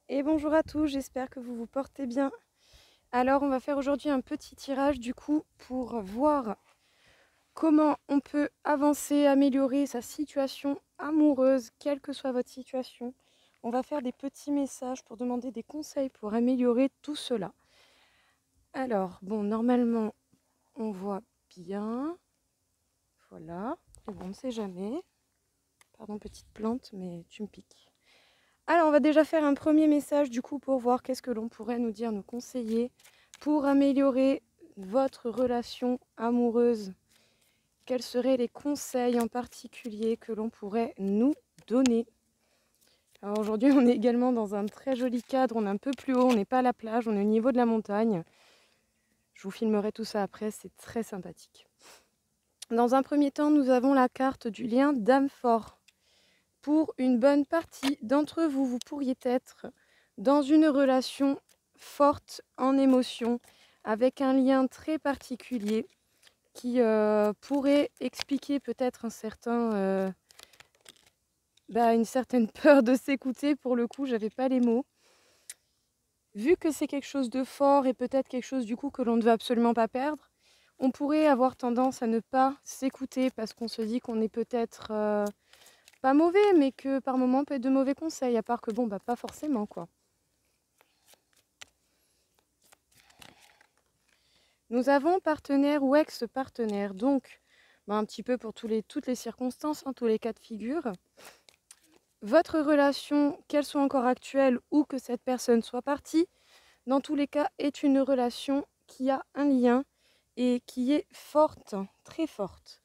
Et bonjour à tous, j'espère que vous vous portez bien. Alors on va faire aujourd'hui un petit tirage du coup pour voir comment on peut avancer, améliorer sa situation amoureuse, quelle que soit votre situation. On va faire des petits messages pour demander des conseils pour améliorer tout cela. Alors bon, normalement on voit bien, voilà, et bon, on ne sait jamais. Pardon petite plante, mais tu me piques. Alors, on va déjà faire un premier message du coup pour voir qu'est-ce que l'on pourrait nous dire, nous conseiller pour améliorer votre relation amoureuse. Quels seraient les conseils en particulier que l'on pourrait nous donner? Alors aujourd'hui, on est également dans un très joli cadre, on est un peu plus haut, on n'est pas à la plage, on est au niveau de la montagne. Je vous filmerai tout ça après, c'est très sympathique. Dans un premier temps, nous avons la carte du lien d'âme fort. Pour une bonne partie d'entre vous, vous pourriez être dans une relation forte en émotion, avec un lien très particulier qui pourrait expliquer peut-être une certaine peur de s'écouter. Pour le coup, j'avais pas les mots. Vu que c'est quelque chose de fort et peut-être quelque chose du coup que l'on ne veut absolument pas perdre, on pourrait avoir tendance à ne pas s'écouter parce qu'on se dit qu'on est peut-être pas mauvais, mais que par moments peut être de mauvais conseils, à part que bon, bah pas forcément quoi. Nous avons partenaire ou ex-partenaire, donc un petit peu pour toutes les circonstances, tous les cas de figure. Votre relation, qu'elle soit encore actuelle ou que cette personne soit partie, dans tous les cas, est une relation qui a un lien et qui est forte, très forte.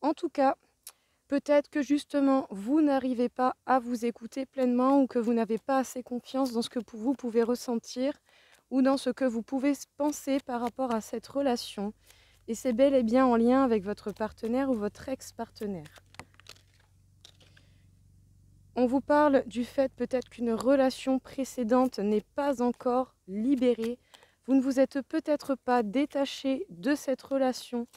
En tout cas, peut-être que justement, vous n'arrivez pas à vous écouter pleinement ou que vous n'avez pas assez confiance dans ce que vous pouvez ressentir ou dans ce que vous pouvez penser par rapport à cette relation. Et c'est bel et bien en lien avec votre partenaire ou votre ex-partenaire. On vous parle du fait peut-être qu'une relation précédente n'est pas encore libérée. Vous ne vous êtes peut-être pas détaché de cette relation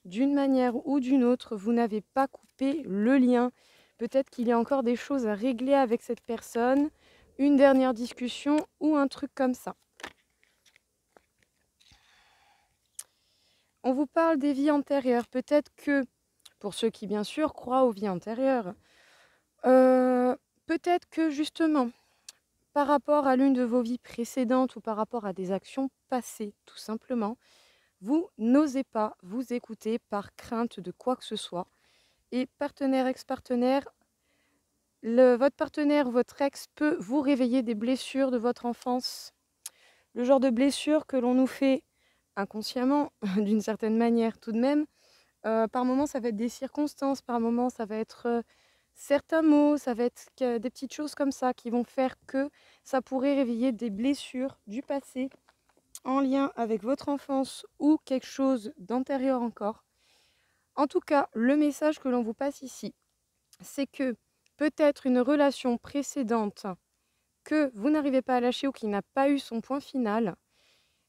d'une manière ou d'une autre. Vous n'avez pas coupé le lien. Peut-être qu'il y a encore des choses à régler avec cette personne, une dernière discussion ou un truc comme ça. On vous parle des vies antérieures. Peut-être que, pour ceux qui bien sûr croient aux vies antérieures, peut-être que justement, par rapport à l'une de vos vies précédentes ou par rapport à des actions passées, tout simplement, vous n'osez pas vous écouter par crainte de quoi que ce soit. Et partenaire, ex-partenaire, votre partenaire ou votre ex peut vous réveiller des blessures de votre enfance. Le genre de blessures que l'on nous fait inconsciemment, d'une certaine manière tout de même. Par moments, ça va être des circonstances, par moments, ça va être certains mots, ça va être des petites choses comme ça qui vont faire que ça pourrait réveiller des blessures du passé en lien avec votre enfance ou quelque chose d'antérieur encore. En tout cas, le message que l'on vous passe ici, c'est que peut-être une relation précédente que vous n'arrivez pas à lâcher ou qui n'a pas eu son point final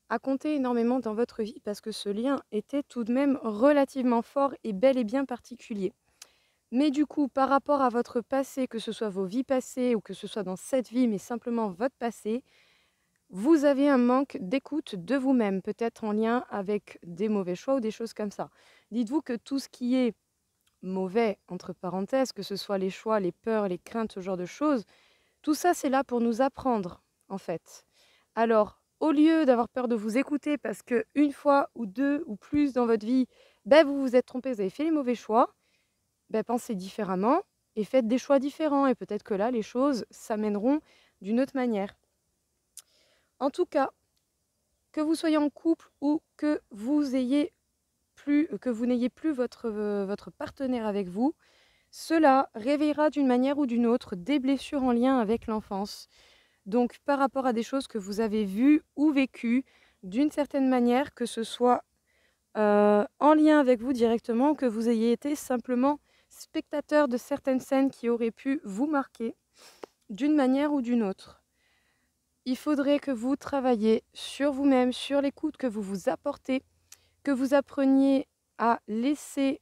a compté énormément dans votre vie parce que ce lien était tout de même relativement fort et bel et bien particulier. Mais du coup, par rapport à votre passé, que ce soit vos vies passées ou que ce soit dans cette vie, mais simplement votre passé, vous avez un manque d'écoute de vous-même, peut-être en lien avec des mauvais choix ou des choses comme ça. Dites-vous que tout ce qui est mauvais, entre parenthèses, que ce soit les choix, les peurs, les craintes, ce genre de choses, tout ça, c'est là pour nous apprendre, en fait. Alors, au lieu d'avoir peur de vous écouter parce que une fois ou deux ou plus dans votre vie, vous vous êtes trompé, vous avez fait les mauvais choix, pensez différemment et faites des choix différents. Et peut-être que là, les choses s'amèneront d'une autre manière. En tout cas, que vous soyez en couple ou que vous n'ayez plus votre partenaire avec vous, cela réveillera d'une manière ou d'une autre des blessures en lien avec l'enfance. Donc par rapport à des choses que vous avez vues ou vécues d'une certaine manière, que ce soit en lien avec vous directement, que vous ayez été simplement spectateur de certaines scènes qui auraient pu vous marquer d'une manière ou d'une autre. Il faudrait que vous travailliez sur vous-même, sur l'écoute que vous vous apportez, que vous appreniez à laisser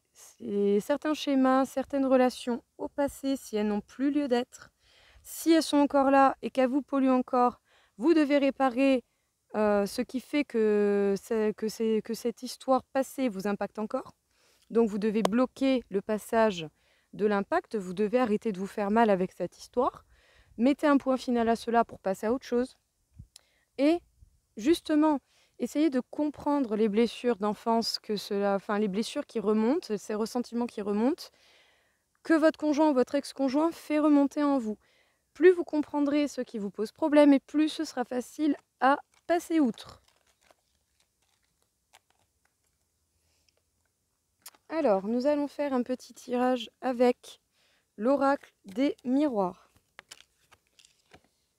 certains schémas, certaines relations au passé si elles n'ont plus lieu d'être, Si elles sont encore là et qu'elles vous polluent encore, vous devez réparer ce qui fait que cette histoire passée vous impacte encore. Donc vous devez bloquer le passage de l'impact, vous devez arrêter de vous faire mal avec cette histoire. Mettez un point final à cela pour passer à autre chose. Et justement, essayez de comprendre les blessures d'enfance, les blessures qui remontent, ces ressentiments qui remontent, que votre conjoint ou votre ex-conjoint fait remonter en vous. Plus vous comprendrez ce qui vous pose problème et plus ce sera facile à passer outre. Alors, nous allons faire un petit tirage avec l'oracle des miroirs.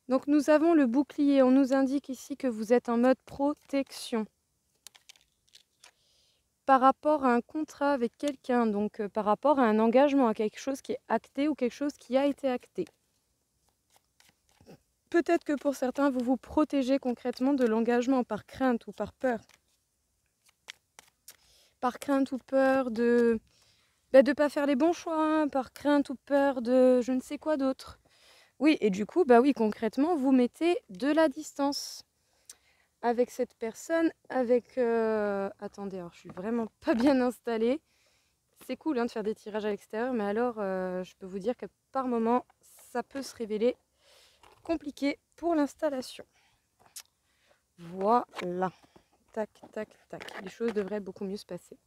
Donc nous avons le bouclier, on nous indique ici que vous êtes en mode protection. Par rapport à un contrat avec quelqu'un, donc par rapport à un engagement, à quelque chose qui est acté ou quelque chose qui a été acté. Peut-être que pour certains, vous vous protégez concrètement de l'engagement par crainte ou par peur. Par crainte ou peur de ne pas faire les bons choix, hein, par crainte ou peur de je ne sais quoi d'autre. Oui, et du coup, oui, concrètement, vous mettez de la distance avec cette personne, avec... Attendez, alors je suis vraiment pas bien installée. C'est cool hein, de faire des tirages à l'extérieur, mais alors je peux vous dire que par moment, ça peut se révéler compliqué pour l'installation. Voilà. Tac, tac, tac. Les choses devraient beaucoup mieux se passer.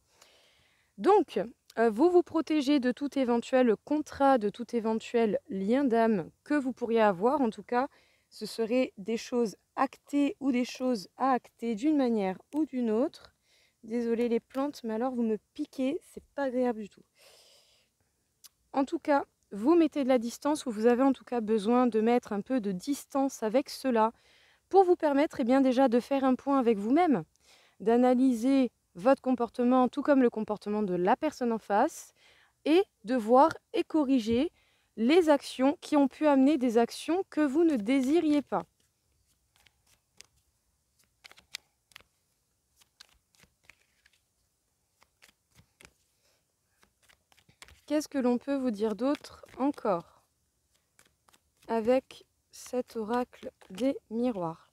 Donc, vous vous protégez de tout éventuel contrat, de tout éventuel lien d'âme que vous pourriez avoir. En tout cas, ce seraient des choses actées ou des choses à acter d'une manière ou d'une autre. Désolée les plantes, mais alors vous me piquez, c'est pas agréable du tout. En tout cas, vous mettez de la distance ou vous avez en tout cas besoin de mettre un peu de distance avec cela pour vous permettre déjà de faire un point avec vous-même, d'analyser votre comportement tout comme le comportement de la personne en face et de voir et corriger les actions qui ont pu amener des actions que vous ne désiriez pas. Qu'est-ce que l'on peut vous dire d'autre encore avec cet oracle des miroirs?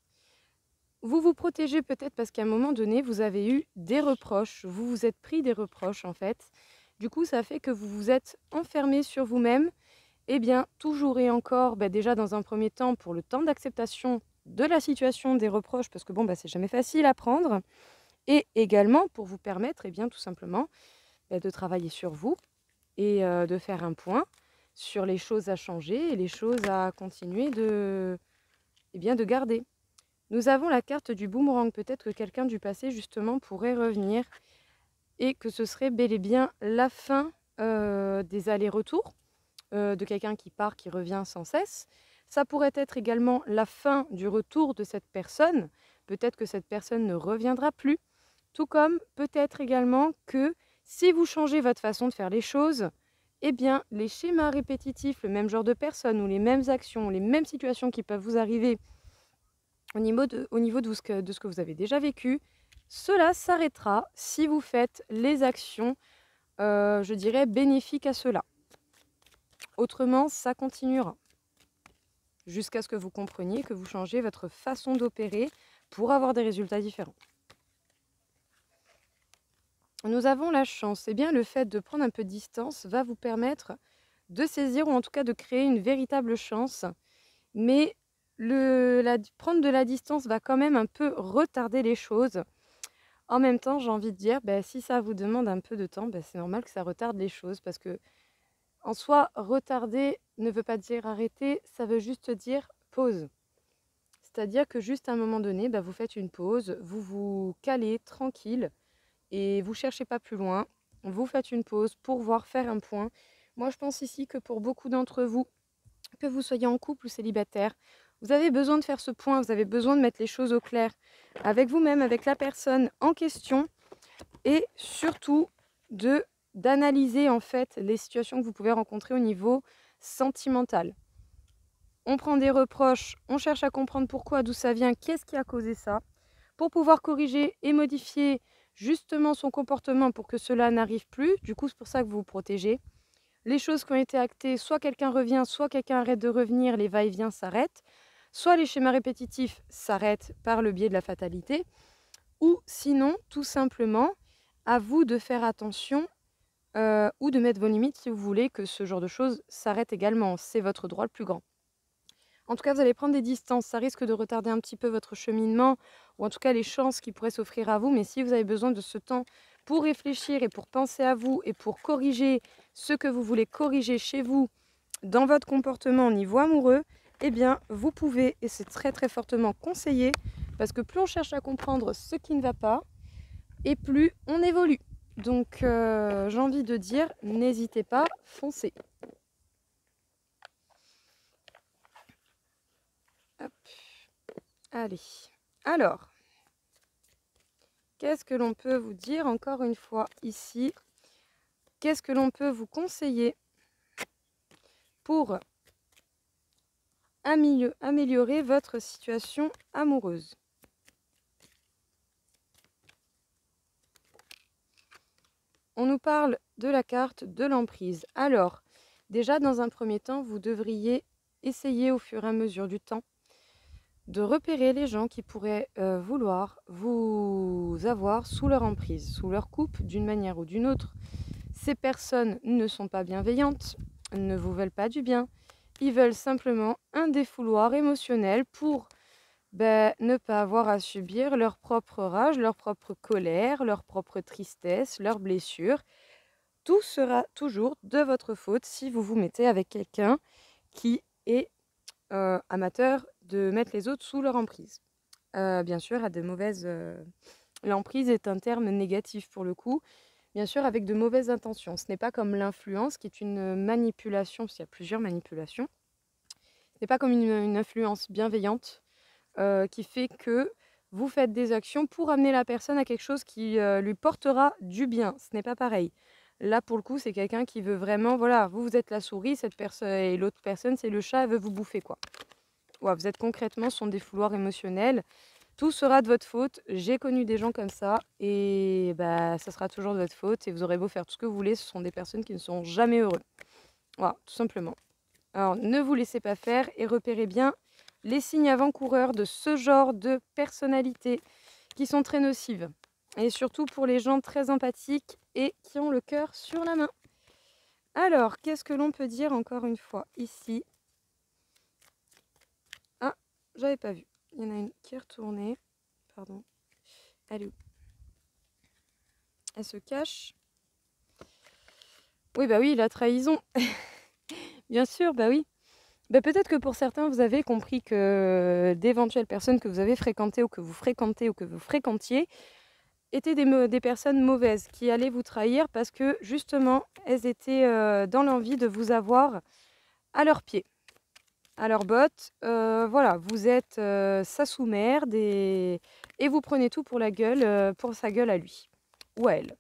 Vous vous protégez peut-être parce qu'à un moment donné, vous avez eu des reproches, vous vous êtes pris des reproches en fait. Du coup, ça fait que vous vous êtes enfermé sur vous-même. Eh bien, toujours et encore, déjà dans un premier temps, pour le temps d'acceptation de la situation, des reproches, parce que c'est jamais facile à prendre. Et également pour vous permettre, tout simplement, de travailler sur vous et de faire un point sur les choses à changer et les choses à continuer de garder. Nous avons la carte du boomerang. Peut-être que quelqu'un du passé, justement, pourrait revenir et que ce serait bel et bien la fin des allers-retours de quelqu'un qui part, qui revient sans cesse. Ça pourrait être également la fin du retour de cette personne. Peut-être que cette personne ne reviendra plus. Tout comme peut-être également que si vous changez votre façon de faire les choses, les schémas répétitifs, le même genre de personnes ou les mêmes actions, les mêmes situations qui peuvent vous arriver au niveau de ce que vous avez déjà vécu, cela s'arrêtera si vous faites les actions, je dirais, bénéfiques à cela. Autrement, ça continuera jusqu'à ce que vous compreniez que vous changez votre façon d'opérer pour avoir des résultats différents. Nous avons la chance, le fait de prendre un peu de distance va vous permettre de saisir ou en tout cas de créer une véritable chance, mais prendre de la distance va quand même un peu retarder les choses. En même temps, j'ai envie de dire, si ça vous demande un peu de temps, c'est normal que ça retarde les choses parce que en soi, retarder ne veut pas dire arrêter, ça veut juste dire pause. C'est-à-dire que juste à un moment donné, vous faites une pause, vous vous calez tranquille et vous ne cherchez pas plus loin. Vous faites une pause pour faire un point. Moi, je pense ici que pour beaucoup d'entre vous, que vous soyez en couple ou célibataire, vous avez besoin de faire ce point, vous avez besoin de mettre les choses au clair avec vous-même, avec la personne en question et surtout d'analyser en fait les situations que vous pouvez rencontrer au niveau sentimental. On prend des reproches, on cherche à comprendre pourquoi, d'où ça vient, qu'est-ce qui a causé ça, pour pouvoir corriger et modifier justement son comportement pour que cela n'arrive plus. Du coup, c'est pour ça que vous vous protégez. les choses qui ont été actées, soit quelqu'un revient, soit quelqu'un arrête de revenir, les va-et-vient s'arrêtent, soit les schémas répétitifs s'arrêtent par le biais de la fatalité, ou sinon, tout simplement, à vous de faire attention ou de mettre vos limites si vous voulez que ce genre de choses s'arrête également. C'est votre droit le plus grand. En tout cas, vous allez prendre des distances. Ça risque de retarder un petit peu votre cheminement, ou en tout cas les chances qui pourraient s'offrir à vous. Mais si vous avez besoin de ce temps pour réfléchir et pour penser à vous et pour corriger ce que vous voulez corriger chez vous dans votre comportement au niveau amoureux, eh bien, vous pouvez, et c'est très très fortement conseillé, parce que plus on cherche à comprendre ce qui ne va pas, et plus on évolue. Donc, j'ai envie de dire, n'hésitez pas, foncez. Hop. Allez. Alors, qu'est-ce que l'on peut vous dire encore une fois ici? Qu'est-ce que l'on peut vous conseiller pour améliorer votre situation amoureuse? On nous parle de la carte de l'emprise. Alors, déjà, dans un premier temps, vous devriez essayer au fur et à mesure du temps de repérer les gens qui pourraient vouloir vous avoir sous leur emprise, sous leur coupe, d'une manière ou d'une autre. Ces personnes ne sont pas bienveillantes, ne vous veulent pas du bien. Ils veulent simplement un défouloir émotionnel pour ne pas avoir à subir leur propre rage, leur propre colère, leur propre tristesse, leurs blessures. Tout sera toujours de votre faute si vous vous mettez avec quelqu'un qui est amateur de mettre les autres sous leur emprise. Bien sûr, à de mauvaises... L'emprise est un terme négatif pour le coup, bien sûr avec de mauvaises intentions. Ce n'est pas comme l'influence qui est une manipulation, parce qu'il y a plusieurs manipulations. Ce n'est pas comme une influence bienveillante qui fait que vous faites des actions pour amener la personne à quelque chose qui lui portera du bien. Ce n'est pas pareil. Là, pour le coup, c'est quelqu'un qui veut vraiment, voilà, vous êtes la souris, cette personne et l'autre personne, c'est le chat, elle veut vous bouffer, quoi. Ouais, vous êtes concrètement son défouloir émotionnel. Tout sera de votre faute. J'ai connu des gens comme ça et ça sera toujours de votre faute. Et vous aurez beau faire tout ce que vous voulez, ce sont des personnes qui ne seront jamais heureux. Voilà, tout simplement. Alors, ne vous laissez pas faire et repérez bien les signes avant-coureurs de ce genre de personnalité qui sont très nocives. Et surtout pour les gens très empathiques et qui ont le cœur sur la main. Alors, qu'est-ce que l'on peut dire encore une fois ici? Ah, j'avais pas vu. Il y en a une qui est retournée. Pardon. Elle est où? Elle se cache. Oui, bah oui, la trahison. Bien sûr, bah oui. Peut-être que pour certains, vous avez compris que d'éventuelles personnes que vous avez fréquentées ou que vous fréquentez ou que vous fréquentiez étaient des personnes mauvaises qui allaient vous trahir parce que justement, elles étaient dans l'envie de vous avoir à leurs pieds, à leurs bottes. Voilà, vous êtes sa sous-merde et vous prenez tout pour la gueule, pour sa gueule à lui ou à elle.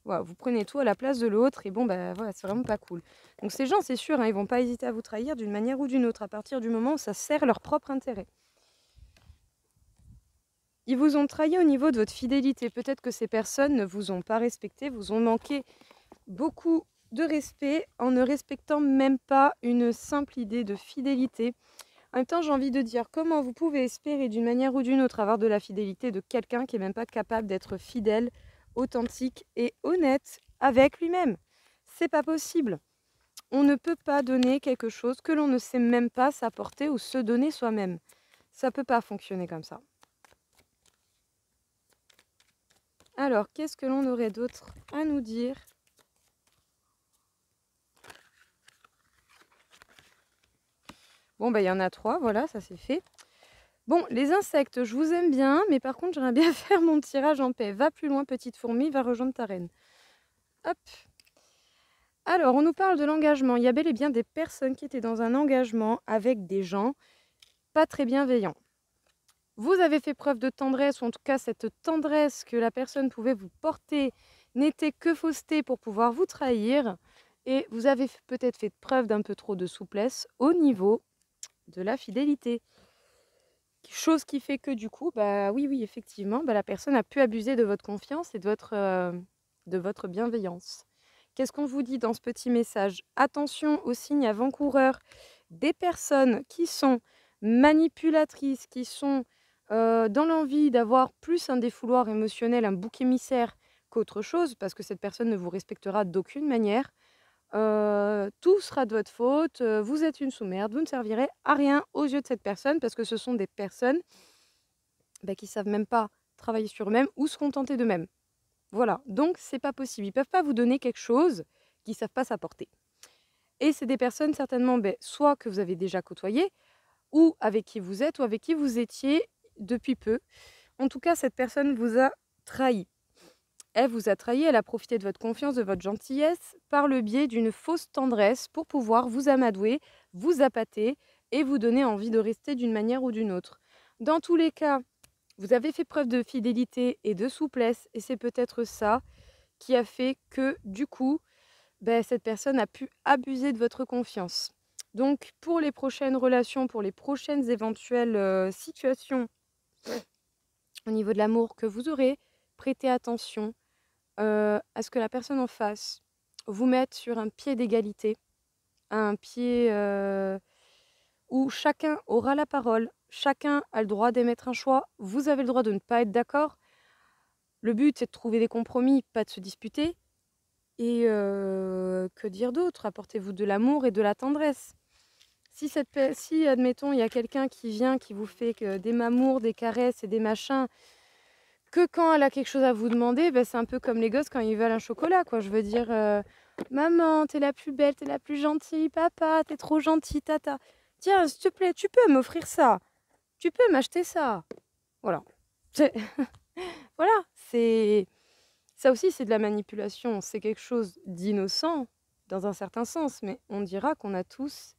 Voilà, vous prenez tout à la place de l'autre et bon, voilà, c'est vraiment pas cool. Donc ces gens, c'est sûr, hein, ils vont pas hésiter à vous trahir d'une manière ou d'une autre à partir du moment où ça sert leur propre intérêt. Ils vous ont trahi au niveau de votre fidélité. Peut-être que ces personnes ne vous ont pas respecté, vous ont manqué beaucoup de respect en ne respectant même pas une simple idée de fidélité. En même temps, j'ai envie de dire comment vous pouvez espérer d'une manière ou d'une autre avoir de la fidélité de quelqu'un qui n'est même pas capable d'être fidèle, authentique et honnête avec lui-même. C'est pas possible. On ne peut pas donner quelque chose que l'on ne sait même pas s'apporter ou se donner soi-même. Ça peut pas fonctionner comme ça. Alors, qu'est-ce que l'on aurait d'autre à nous dire? Bon, il y en a 3, voilà, ça c'est fait. Bon, les insectes, je vous aime bien, mais par contre, j'aimerais bien faire mon tirage en paix. Va plus loin, petite fourmi, va rejoindre ta reine. Hop. Alors, on nous parle de l'engagement. Il y a bel et bien des personnes qui étaient dans un engagement avec des gens pas très bienveillants. Vous avez fait preuve de tendresse, ou en tout cas cette tendresse que la personne pouvait vous porter n'était que fausseté pour pouvoir vous trahir. Et vous avez peut-être fait preuve d'un peu trop de souplesse au niveau de la fidélité. Chose qui fait que du coup, oui, effectivement, la personne a pu abuser de votre confiance et de votre bienveillance. Qu'est-ce qu'on vous dit dans ce petit message? Attention aux signes avant-coureurs des personnes qui sont manipulatrices, qui sont dans l'envie d'avoir plus un défouloir émotionnel, un bouc émissaire qu'autre chose, parce que cette personne ne vous respectera d'aucune manière. Tout sera de votre faute, vous êtes une sous-merde, vous ne servirez à rien aux yeux de cette personne, parce que ce sont des personnes qui savent même pas travailler sur eux-mêmes ou se contenter d'eux-mêmes. Voilà, donc c'est pas possible. Ils peuvent pas vous donner quelque chose qu'ils savent pas s'apporter. Et c'est des personnes certainement, soit que vous avez déjà côtoyé, ou avec qui vous êtes, ou avec qui vous étiez depuis peu. En tout cas, cette personne vous a trahi. Elle vous a trahi, elle a profité de votre confiance, de votre gentillesse, par le biais d'une fausse tendresse pour pouvoir vous amadouer, vous appâter et vous donner envie de rester d'une manière ou d'une autre. Dans tous les cas, vous avez fait preuve de fidélité et de souplesse, et c'est peut-être ça qui a fait que, du coup, cette personne a pu abuser de votre confiance. Donc, pour les prochaines relations, pour les prochaines éventuelles situations au niveau de l'amour que vous aurez, prêtez attention à ce que la personne en face vous mette sur un pied d'égalité, un pied où chacun aura la parole, chacun a le droit d'émettre un choix, vous avez le droit de ne pas être d'accord. Le but, c'est de trouver des compromis, pas de se disputer. Et que dire d'autre? Apportez-vous de l'amour et de la tendresse. Si, admettons, il y a quelqu'un qui vient, qui vous fait des mamours, des caresses et des machins, que quand elle a quelque chose à vous demander, c'est un peu comme les gosses quand ils veulent un chocolat, quoi. Je veux dire, maman, t'es la plus belle, t'es la plus gentille, papa, t'es trop gentil, tata. Tiens, s'il te plaît, tu peux m'offrir ça. Tu peux m'acheter ça. Voilà. Voilà, ça aussi, c'est de la manipulation. C'est quelque chose d'innocent, dans un certain sens, mais on dira qu'on a tous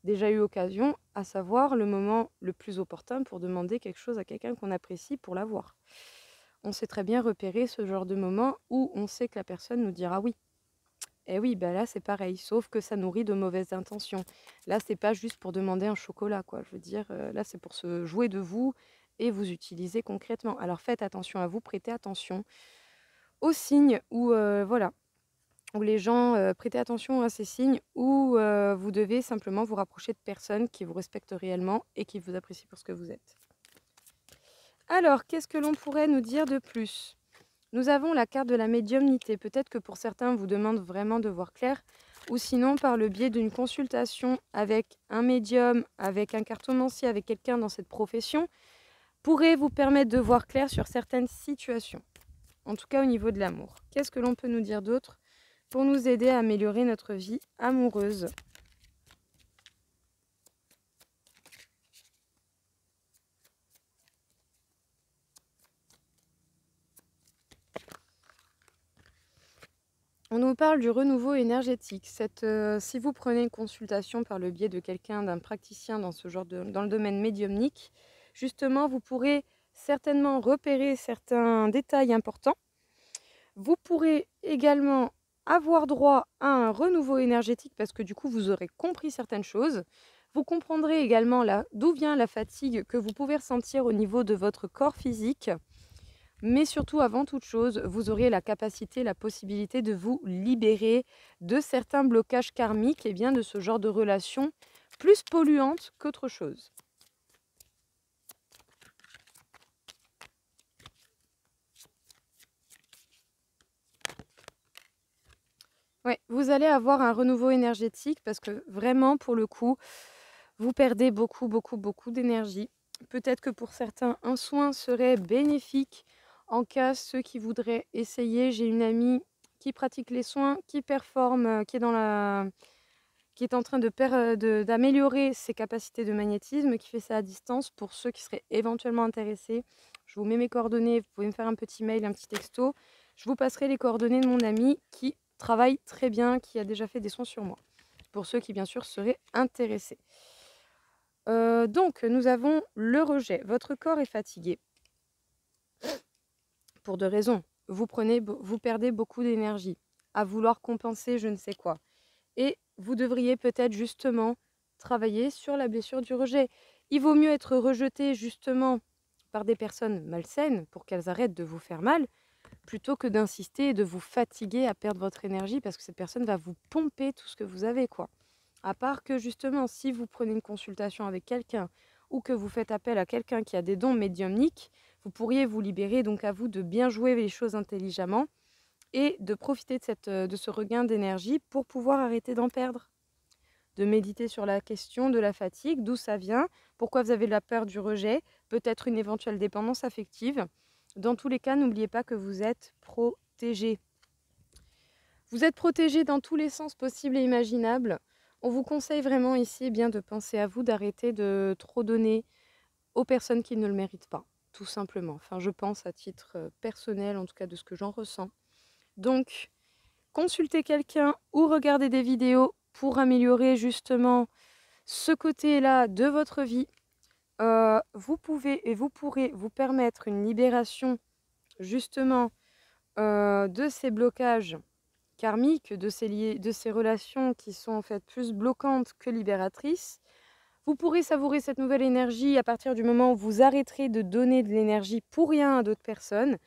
déjà eu occasion, à savoir le moment le plus opportun pour demander quelque chose à quelqu'un qu'on apprécie pour l'avoir. On sait très bien repérer ce genre de moment où on sait que la personne nous dira oui. Et oui, là c'est pareil, sauf que ça nourrit de mauvaises intentions. Là, c'est pas juste pour demander un chocolat, quoi. Je veux dire, là c'est pour se jouer de vous et vous utiliser concrètement. Alors faites attention à vous, prêtez attention aux signes où voilà, où les gens prêtez attention à ces signes où vous devez simplement vous rapprocher de personnes qui vous respectent réellement et qui vous apprécient pour ce que vous êtes. Alors, qu'est-ce que l'on pourrait nous dire de plus? Nous avons la carte de la médiumnité. Peut-être que pour certains, vous demande vraiment de voir clair, ou sinon par le biais d'une consultation avec un médium, avec un cartomancier, avec quelqu'un dans cette profession, pourrait vous permettre de voir clair sur certaines situations. En tout cas au niveau de l'amour. Qu'est-ce que l'on peut nous dire d'autre pour nous aider à améliorer notre vie amoureuse? On nous parle du renouveau énergétique. Si vous prenez une consultation par le biais de quelqu'un, d'un praticien dans le domaine médiumnique, justement, vous pourrez certainement repérer certains détails importants. Vous pourrez également avoir droit à un renouveau énergétique parce que du coup, vous aurez compris certaines choses. Vous comprendrez également d'où vient la fatigue que vous pouvez ressentir au niveau de votre corps physique. Mais surtout, avant toute chose, vous aurez la capacité, la possibilité de vous libérer de certains blocages karmiques et bien de ce genre de relations plus polluantes qu'autre chose. Ouais, vous allez avoir un renouveau énergétique parce que vraiment, pour le coup, vous perdez beaucoup, beaucoup, beaucoup d'énergie. Peut-être que pour certains, un soin serait bénéfique en cas ceux qui voudraient essayer. J'ai une amie qui pratique les soins, qui performe, qui est en train d'améliorer ses capacités de magnétisme, qui fait ça à distance. Pour ceux qui seraient éventuellement intéressés, je vous mets mes coordonnées, vous pouvez me faire un petit mail, un petit texto. Je vous passerai les coordonnées de mon amie qui travaille très bien, qui a déjà fait des soins sur moi, pour ceux qui bien sûr seraient intéressés. Donc, nous avons le rejet. Votre corps est fatigué. Pour deux raisons. Vous perdez beaucoup d'énergie à vouloir compenser je ne sais quoi. Et vous devriez peut-être justement travailler sur la blessure du rejet. Il vaut mieux être rejeté justement par des personnes malsaines pour qu'elles arrêtent de vous faire mal, plutôt que d'insister et de vous fatiguer à perdre votre énergie parce que cette personne va vous pomper tout ce que vous avez, quoi. À part que justement, si vous prenez une consultation avec quelqu'un ou que vous faites appel à quelqu'un qui a des dons médiumniques, vous pourriez vous libérer, donc à vous de bien jouer les choses intelligemment et de profiter de ce regain d'énergie pour pouvoir arrêter d'en perdre. De méditer sur la question de la fatigue, d'où ça vient, pourquoi vous avez la peur du rejet, peut-être une éventuelle dépendance affective. Dans tous les cas, n'oubliez pas que vous êtes protégé. Vous êtes protégé dans tous les sens possibles et imaginables. On vous conseille vraiment ici bien de penser à vous, d'arrêter de trop donner aux personnes qui ne le méritent pas, tout simplement. Enfin, je pense à titre personnel, en tout cas de ce que j'en ressens. Donc, consultez quelqu'un ou regardez des vidéos pour améliorer justement ce côté-là de votre vie. Vous pouvez et vous pourrez vous permettre une libération justement de ces blocages karmiques, de ces relations qui sont en fait plus bloquantes que libératrices. Vous pourrez savourer cette nouvelle énergie à partir du moment où vous arrêterez de donner de l'énergie pour rien à d'autres personnes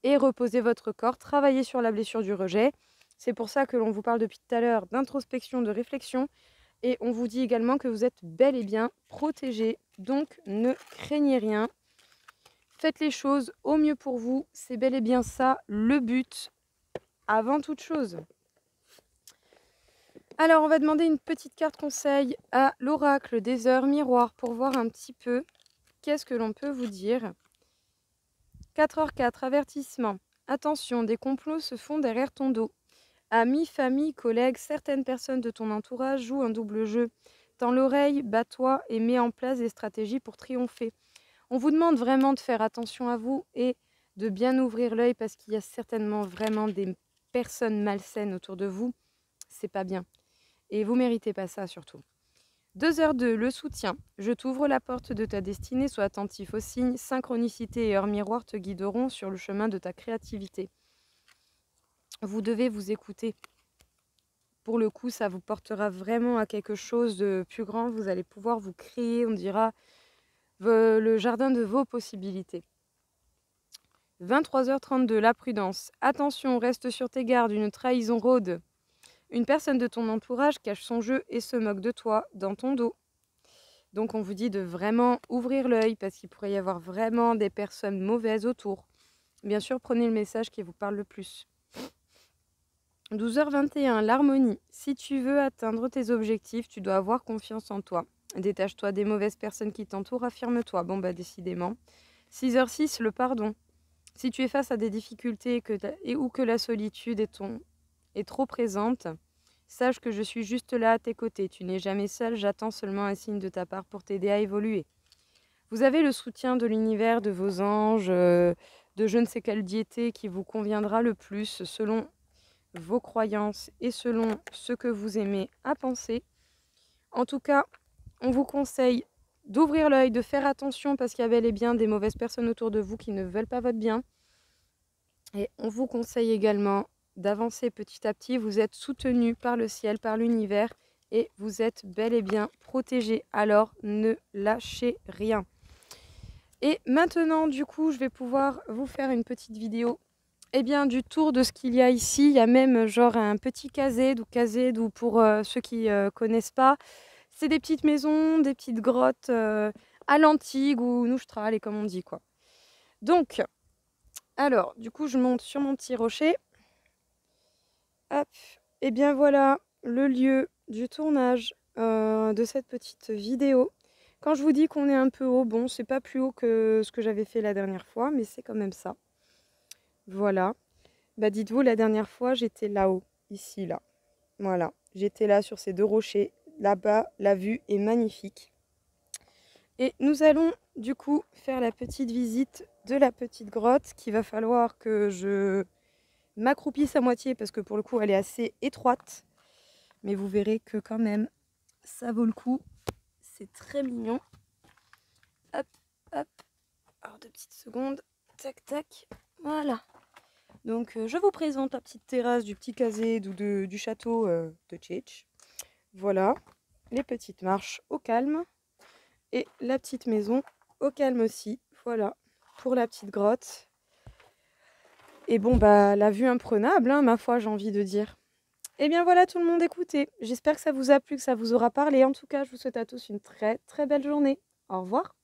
et reposer votre corps, travailler sur la blessure du rejet. C'est pour ça que l'on vous parle depuis tout à l'heure d'introspection, de réflexion. Et on vous dit également que vous êtes bel et bien protégé. Donc ne craignez rien. Faites les choses au mieux pour vous. C'est bel et bien ça le but avant toute chose. Alors, on va demander une petite carte conseil à l'oracle des heures miroirs pour voir un petit peu qu'est-ce que l'on peut vous dire. 4h04, avertissement. Attention, des complots se font derrière ton dos. Amis, famille, collègues, certaines personnes de ton entourage jouent un double jeu. Tends l'oreille, bats-toi et mets en place des stratégies pour triompher. On vous demande vraiment de faire attention à vous et de bien ouvrir l'œil parce qu'il y a certainement vraiment des personnes malsaines autour de vous. C'est pas bien. Et vous méritez pas ça surtout. 2h02, le soutien. Je t'ouvre la porte de ta destinée, sois attentif aux signes. Synchronicité et heure miroir te guideront sur le chemin de ta créativité. Vous devez vous écouter. Pour le coup, ça vous portera vraiment à quelque chose de plus grand. Vous allez pouvoir vous créer, on dira, le jardin de vos possibilités. 23h32, la prudence. Attention, reste sur tes gardes, une trahison rôde. Une personne de ton entourage cache son jeu et se moque de toi dans ton dos. Donc on vous dit de vraiment ouvrir l'œil parce qu'il pourrait y avoir vraiment des personnes mauvaises autour. Bien sûr, prenez le message qui vous parle le plus. 12h21, l'harmonie. Si tu veux atteindre tes objectifs, tu dois avoir confiance en toi. Détache-toi des mauvaises personnes qui t'entourent, affirme-toi. Bon, bah décidément. 6h06, le pardon. Si tu es face à des difficultés ou que la solitude est trop présente, sache que je suis juste là à tes côtés. Tu n'es jamais seul, j'attends seulement un signe de ta part pour t'aider à évoluer. Vous avez le soutien de l'univers, de vos anges, de je ne sais quelle diété qui vous conviendra le plus selon vos croyances et selon ce que vous aimez à penser. En tout cas, on vous conseille d'ouvrir l'œil, de faire attention parce qu'il y a bel et bien des mauvaises personnes autour de vous qui ne veulent pas votre bien. Et on vous conseille également d'avancer petit à petit. Vous êtes soutenu par le ciel, par l'univers et vous êtes bel et bien protégé. Alors ne lâchez rien. Et maintenant, du coup, je vais pouvoir vous faire une petite vidéo du tour de ce qu'il y a ici. Il y a même genre un petit cased ou pour ceux qui connaissent pas. C'est des petites maisons, des petites grottes à l'antique ou nouchtral, comme on dit quoi. Donc, alors, du coup, je monte sur mon petit rocher. Hop, et bien voilà le lieu du tournage de cette petite vidéo. Quand je vous dis qu'on est un peu haut, bon, c'est pas plus haut que ce que j'avais fait la dernière fois, mais c'est quand même ça. Voilà. Bah dites-vous, la dernière fois, j'étais là-haut, ici, là. Voilà, j'étais là sur ces deux rochers. Là-bas, la vue est magnifique. Et nous allons du coup faire la petite visite de la petite grotte qu'il va falloir que je m'accroupisse à moitié parce que pour le coup, elle est assez étroite. Mais vous verrez que quand même, ça vaut le coup. C'est très mignon. Hop, hop. Alors, 2 petites secondes. Tac, tac. Voilà. Donc, je vous présente la petite terrasse du petit casé du château de Tchétch. Voilà. Les petites marches au calme. Et la petite maison au calme aussi. Voilà. Pour la petite grotte. Et bon, bah, la vue imprenable, hein, ma foi, j'ai envie de dire. Eh bien voilà tout le monde, écoutez, j'espère que ça vous a plu, que ça vous aura parlé. En tout cas, je vous souhaite à tous une très très belle journée. Au revoir.